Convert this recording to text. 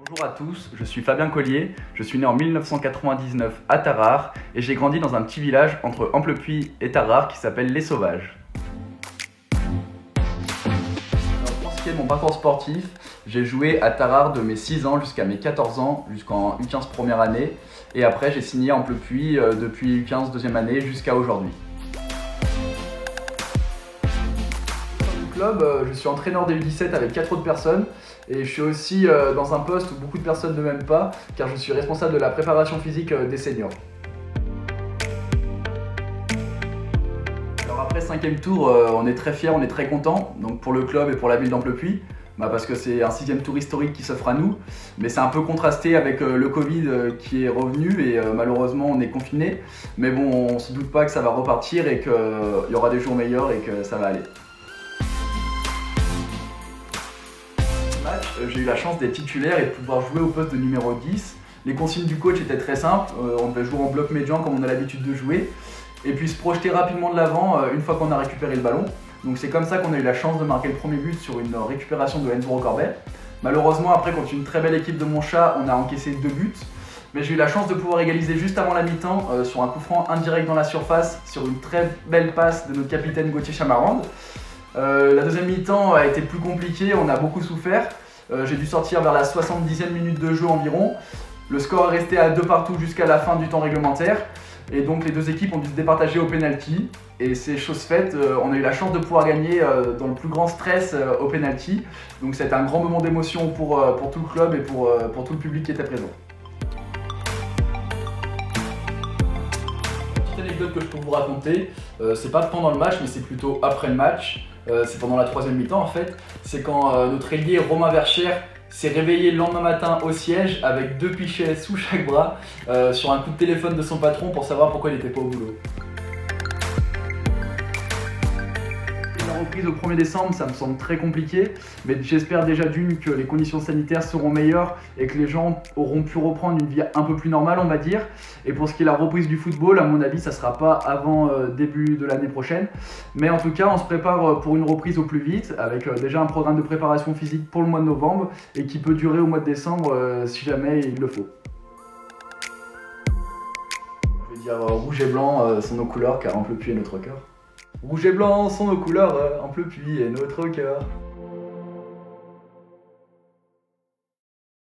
Bonjour à tous, je suis Fabien Collier, je suis né en 1999 à Tarare et j'ai grandi dans un petit village entre Amplepuis et Tarare qui s'appelle Les Sauvages. Alors, pour ce qui est de mon parcours sportif, j'ai joué à Tarare de mes 6 ans jusqu'à mes 14 ans, jusqu'en U15 première année, et après j'ai signé à Amplepuis depuis U15 deuxième année jusqu'à aujourd'hui. Je suis entraîneur des U17 avec 4 autres personnes et je suis aussi dans un poste où beaucoup de personnes ne m'aiment pas car je suis responsable de la préparation physique des seniors. Alors après 5e tour, on est très fiers, on est très contents, donc pour le club et pour la ville d'Amplepuis, parce que c'est un 6e tour historique qui s'offre à nous, mais c'est un peu contrasté avec le Covid qui est revenu et malheureusement on est confiné, mais bon, on se doute pas que ça va repartir et qu'il y aura des jours meilleurs et que ça va aller. J'ai eu la chance d'être titulaire et de pouvoir jouer au poste de numéro 10. Les consignes du coach étaient très simples, on devait jouer en bloc médian comme on a l'habitude de jouer et puis se projeter rapidement de l'avant une fois qu'on a récupéré le ballon. Donc c'est comme ça qu'on a eu la chance de marquer le premier but sur une récupération de Hainsbourg-Corbet. Malheureusement après contre une très belle équipe de Montchat, on a encaissé 2 buts. Mais j'ai eu la chance de pouvoir égaliser juste avant la mi-temps sur un coup franc indirect dans la surface sur une très belle passe de notre capitaine Gauthier Chamarande. La deuxième mi-temps a été plus compliquée, on a beaucoup souffert. J'ai dû sortir vers la 70e minute de jeu environ. Le score est resté à 2 partout jusqu'à la fin du temps réglementaire. Et donc les deux équipes ont dû se départager au penalty. Et c'est chose faite, on a eu la chance de pouvoir gagner dans le plus grand stress au penalty. Donc c'était un grand moment d'émotion pour tout le club et pour tout le public qui était présent. Petite anecdote que je peux vous raconter, c'est pas pendant le match mais c'est plutôt après le match. C'est pendant la 3e mi-temps en fait, c'est quand notre ailier Romain Verchère s'est réveillé le lendemain matin au siège avec 2 pichets sous chaque bras sur un coup de téléphone de son patron pour savoir pourquoi il n'était pas au boulot. La reprise au 1er décembre, ça me semble très compliqué, mais j'espère déjà d'une que les conditions sanitaires seront meilleures et que les gens auront pu reprendre une vie un peu plus normale on va dire. Et pour ce qui est de la reprise du football, à mon avis ça sera pas avant début de l'année prochaine. Mais en tout cas on se prépare pour une reprise au plus vite avec déjà un programme de préparation physique pour le mois de novembre et qui peut durer au mois de décembre si jamais il le faut. Je vais dire rouge et blanc sont nos couleurs car Amplepuis est notre cœur. Rouge et blanc sont nos couleurs, Amplepuis est notre cœur.